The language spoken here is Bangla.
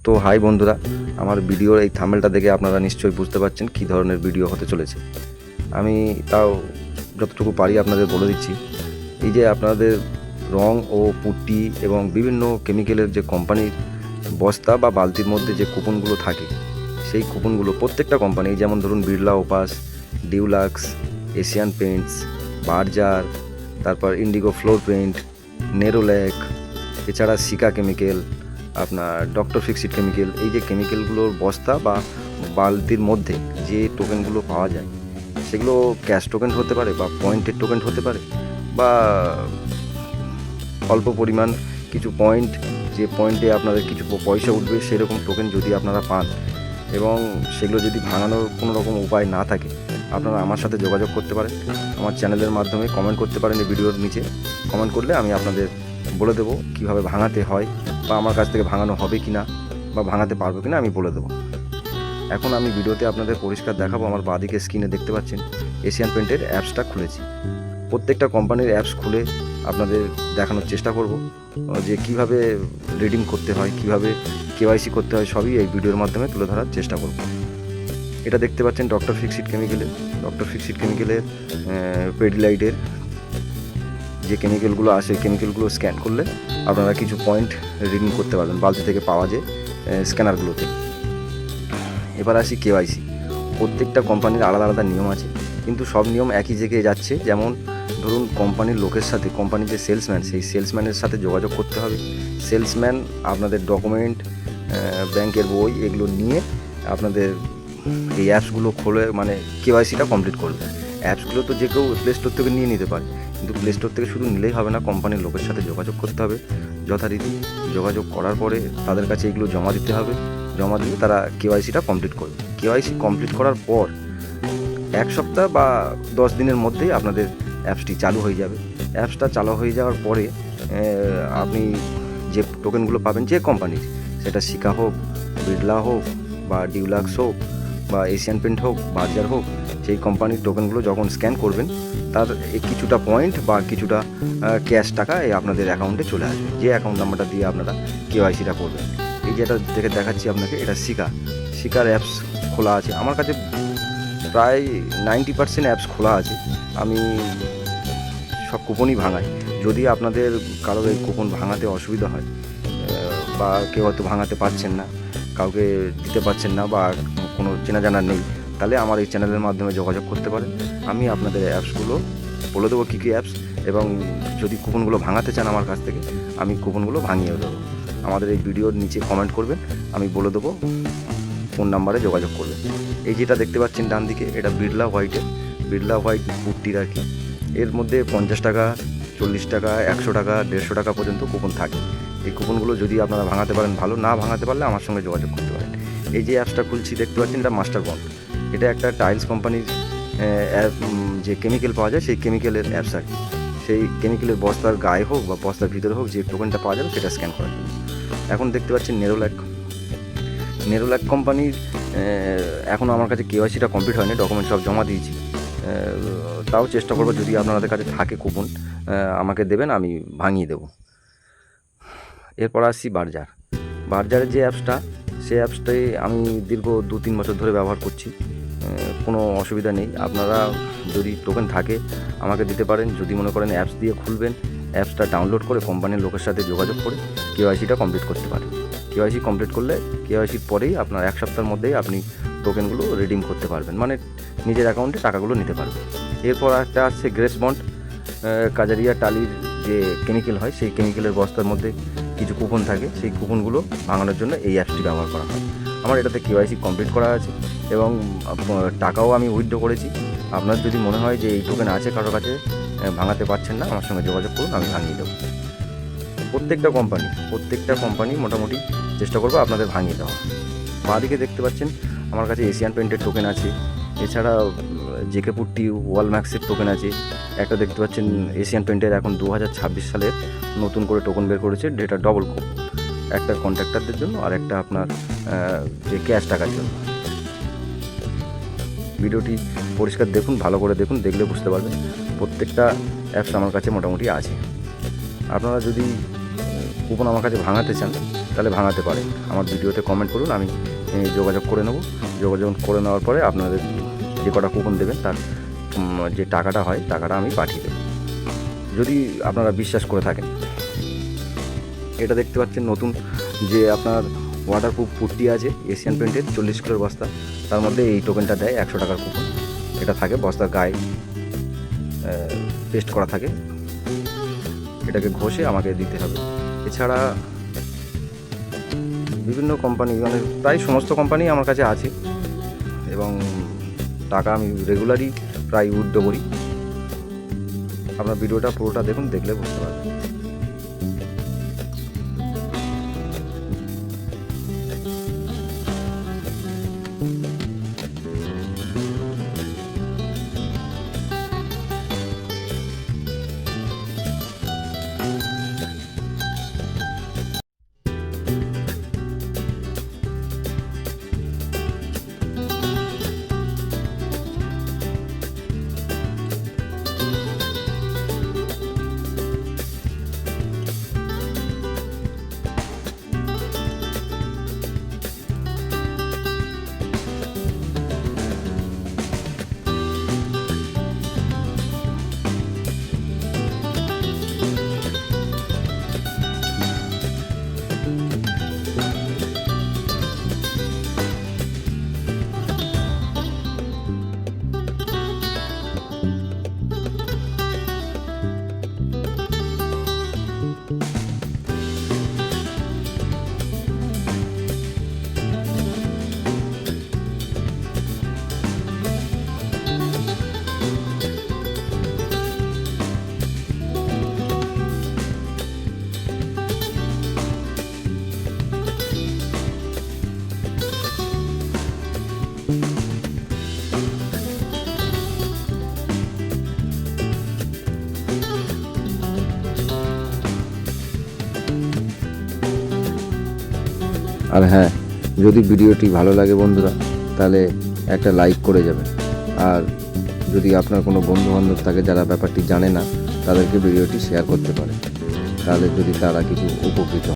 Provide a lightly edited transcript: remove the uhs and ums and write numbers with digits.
তো হাই বন্ধুরা, আমার ভিডিওর এই থাম্বনেলটা দেখে আপনারা নিশ্চয়ই বুঝতে পারছেন কী ধরনের ভিডিও হতে চলেছে। আমি তাও যতটুকু পারি আপনাদের বলে দিচ্ছি। এই যে আপনাদের রং ও পুট্টি এবং বিভিন্ন কেমিক্যালের যে কোম্পানির বস্তা বা বালতির মধ্যে যে কুপনগুলো থাকে, সেই কুপনগুলো প্রত্যেকটা কোম্পানি, যেমন ধরুন Birla Opus, deluxe, Asian Paints, Berger, তারপর ইন্ডিগো ফ্লোর পেইন্ট, নেরোল্যাক, এছাড়া সিকা কেমিক্যাল, আপনার ডক্টর ফিক্সিড কেমিক্যাল, এই যে কেমিক্যালগুলোর বস্তা বা বালতির মধ্যে যে টোকেনগুলো পাওয়া যায়, সেগুলো ক্যাশ টোকেন হতে পারে বা পয়েন্টের টোকেন হতে পারে, বা অল্প পরিমাণ কিছু পয়েন্ট, যে পয়েন্টে আপনাদের কিছু পয়সা উঠবে সেরকম টোকেন যদি আপনারা পান, এবং সেগুলো যদি ভাঙানোর কোনো রকম উপায় না থাকে, আপনারা আমার সাথে যোগাযোগ করতে পারেন। আমার চ্যানেলের মাধ্যমে কমেন্ট করতে পারেন, এই ভিডিওর নিচে কমেন্ট করলে আমি আপনাদের বলে দেবো কীভাবে ভাঙাতে হয়, বা আমার কাছ থেকে ভাঙানো হবে কি না, বা ভাঙাতে পারবো কি না আমি বলে দেবো। এখন আমি ভিডিওতে আপনাদের পরিষ্কার দেখাবো। আমার বাঁদিকে স্ক্রিনে দেখতে পাচ্ছেন এশিয়ান পেইন্টের অ্যাপসটা খুলেছি। প্রত্যেকটা কোম্পানির অ্যাপস খুলে আপনাদের দেখানোর চেষ্টা করব যে কিভাবে রিডিং করতে হয়, কিভাবে কেওয়াইসি করতে হয়, সবই এই ভিডিওর মাধ্যমে তুলে ধরার চেষ্টা করব। এটা দেখতে পাচ্ছেন ডক্টর ফিক্সিড কেমিক্যালের পেডিলাইটের যে কেমিক্যালগুলো আসে, কেমিক্যালগুলো স্ক্যান করলে আপনারা কিছু পয়েন্ট রিডিং করতে পারবেন বালতি থেকে পাওয়া যে স্ক্যানারগুলোতে। এবার আসি কেওয়াইসি। প্রত্যেকটা কোম্পানির আলাদা আলাদা নিয়ম আছে, কিন্তু সব নিয়ম একই জায়গায় যাচ্ছে। যেমন ধরুন কোম্পানির লোকের সাথে, কোম্পানির যে সেলসম্যান, সেই সেলসম্যানের সাথে যোগাযোগ করতে হবে। সেলসম্যান আপনাদের ডকুমেন্ট, ব্যাংকের বই, এগুলো নিয়ে আপনাদের এই অ্যাপসগুলো খোলে, মানে কেওয়াইসিটা কমপ্লিট করবে। অ্যাপসগুলো তো যে কেউ প্লে স্টোর থেকে নিয়ে নিতে পারে, কিন্তু প্লে স্টোর থেকে শুধু নিলেই হবে না, কোম্পানির লোকের সাথে যোগাযোগ করতে হবে যথারীতি। যোগাযোগ করার পরে তাদের কাছে এগুলো জমা দিতে হবে। জমা দিলে তারা কেওয়াইসিটা কমপ্লিট করবে। কেওয়াইসি কমপ্লিট করার পর 1 সপ্তাহ বা 10 দিনের মধ্যেই আপনাদের অ্যাপসটি চালু হয়ে যাবে। অ্যাপসটা চালু হয়ে যাওয়ার পরে আপনি যে টোকেনগুলো পাবেন যে কোম্পানির, সেটা সিকা হোক, বিড়লা হোক, বা ডিউলাক্স হোক, বা এশিয়ান পেইন্ট হোক, বার্জার হোক, সেই কোম্পানির টোকেনগুলো যখন স্ক্যান করবেন, তার কিছুটা পয়েন্ট বা কিছুটা ক্যাশ টাকা আপনাদের অ্যাকাউন্টে চলে আসবে, যে অ্যাকাউন্ট নাম্বারটা দিয়ে আপনারা কেওয়াইসিটা করবেন। এই যেটা দেখে দেখাচ্ছি আপনাকে, এটা সিকার অ্যাপস খোলা আছে আমার কাছে। প্রায় 90% অ্যাপস খোলা আছে। আমি সব কুপনই ভাঙাই। যদি আপনাদের কারোর এই কুপন ভাঙাতে অসুবিধা হয়, বা কেউ হয়তো ভাঙাতে পারছেন না, কাউকে দিতে পারছেন না, বা কোনো চেনা জানা নেই, তাহলে আমার এই চ্যানেলের মাধ্যমে যোগাযোগ করতে পারেন। আমি আপনাদের অ্যাপসগুলো বলে দেবো কী কী অ্যাপস, এবং যদি কুপনগুলো ভাঙাতে চান আমার কাছ থেকে, আমি কুপনগুলো ভাঙিয়ে দেবো। আমাদের এই ভিডিওর নিচে কমেন্ট করবেন, আমি বলে দেবো ফোন নাম্বারে যোগাযোগ করবেন। এই যেটা দেখতে পাচ্ছেন ডান দিকে, এটা বিড়লা হোয়াইট পুট্টির আর কি। এর মধ্যে 50 টাকা, 40 টাকা, 100 টাকা, 150 টাকা পর্যন্ত কুপন থাকে। এই কুপনগুলো যদি আপনারা ভাঙাতে পারেন ভালো, না ভাঙাতে পারলে আমার সঙ্গে যোগাযোগ করতে পারেন। এই যে অ্যাপসটা খুলছি দেখতে পাচ্ছেন, এটা মাস্টার বন্ড। এটা একটা টাইলস কোম্পানির যে কেমিক্যাল পাওয়া যায়, সেই কেমিক্যালের অ্যাপস আর কি। সেই কেমিক্যালের বস্তার গায়ে হোক বা বস্তার ভিতরে হোক, যে টোকেনটা পাওয়া যাবে সেটা স্ক্যান করার জন্য। এখন দেখতে পাচ্ছেন নেরোল্যাক কোম্পানির এখনও আমার কাছে কেওয়াইসিটা কমপ্লিট হয়নি, ডকুমেন্ট সব জমা দিয়েছি। তাও চেষ্টা করবো, যদি আপনাদের কাছে থাকে কুপন আমাকে দেবেন, আমি ভাঙিয়ে দেবো। এরপর আসছি বার্জারের যে অ্যাপসটা, সেই অ্যাপসটাই আমি দীর্ঘ 2-3 বছর ধরে ব্যবহার করছি। কোনো অসুবিধা নেই। আপনারা যদি টোকেন থাকে আমাকে দিতে পারেন। যদি মনে করেন অ্যাপস দিয়ে খুলবেন, অ্যাপসটা ডাউনলোড করে কোম্পানির লোকের সাথে যোগাযোগ করে কেওয়াইসিটা কমপ্লিট করতে পারেন। কেওয়াইসি কমপ্লিট করলে কেওয়াইসির পরেই আপনার 1 সপ্তাহের মধ্যেই আপনি টোকেনগুলো রিডিম করতে পারবেন, মানে নিজের অ্যাকাউন্টে টাকাগুলো নিতে পারবেন। এরপর একটা আসছে গ্রেস বন্ড। কাজারিয়া টালির যে কেমিক্যাল হয়, সেই কেমিক্যালের বস্তার মধ্যে কিছু কুপন থাকে, সেই কুপনগুলো ভাঙানোর জন্য এই অ্যাপসটি ব্যবহার করা হয়। আমার এটাতে কেওয়াইসি কমপ্লিট করা আছে এবং টাকাও আমি উইথড্র করেছি। আপনার যদি মনে হয় যে এই টোকেন আছে কারোর কাছে, ভাঙাতে পারছেন না, আমার সঙ্গে যোগাযোগ করুন, আমি ভাঙিয়ে দেবো। প্রত্যেকটা কোম্পানি মোটামুটি চেষ্টা করবো আপনাদের ভাঙিয়ে দেওয়া। বাঁদিকে দেখতে পাচ্ছেন আমার কাছে এশিয়ান পেইন্টের টোকেন আছে, এছাড়া জেকে পুট্টি, ওয়ালম্যাক্সের টোকেন আছে। একটা দেখতে পাচ্ছেন এশিয়ান পেইন্টের এখন 2026 সালের নতুন করে টোকেন বের করেছে, যেটা ডবল কোপ, একটা কন্ট্রাক্টরদের জন্য আর একটা আপনার যে ক্যাশ টাকার জন্য। ভিডিওটি পরিষ্কার দেখুন, ভালো করে দেখুন, দেখলে বুঝতে পারবেন। প্রত্যেকটা অ্যাপস আমার কাছে মোটামুটি আছে। আপনারা যদি কুপন আমার কাছে ভাঙাতে চান, তাহলে ভাঙাতে পারেন। আমার ভিডিওতে কমেন্ট করুন, আমি যোগাযোগ করে নেব। যোগাযোগ করে নেওয়ার পরে আপনাদের যে কটা কুপন দেবেন তার যে টাকাটা হয় টাকাটা আমি পাঠিয়ে দেবো, যদি আপনারা বিশ্বাস করে থাকেন। এটা দেখতে পাচ্ছেন নতুন যে আপনার ওয়াটারপ্রুফ পুট্টি আছে এশিয়ান পেন্টের 40 কিলোর বস্তা, তার মধ্যে এই টোকেনটা দেয় 100 টাকার কুপন। এটা থাকে বস্তার গায়ে পেস্ট করা থাকে, এটাকে ঘষে আমাকে দিতে হবে। এছাড়া বিভিন্ন কোম্পানি, মানে প্রায় সমস্ত কোম্পানি আমার কাছে আছে এবং টাকা আমি রেগুলারই প্রায় উইথড্র করি। আপনার ভিডিওটা পুরোটা দেখুন, দেখলে বুঝতে পারবেন। আর হ্যাঁ, যদি ভিডিওটি ভালো লাগে বন্ধুরা, তাহলে একটা লাইক করে যাবেন। আর যদি আপনার কোনো বন্ধুবান্ধব থাকে যারা ব্যাপারটি জানে না, তাদেরকে ভিডিওটি শেয়ার করতে পারে, তাহলে যদি তারা কিছু উপকৃত হয়।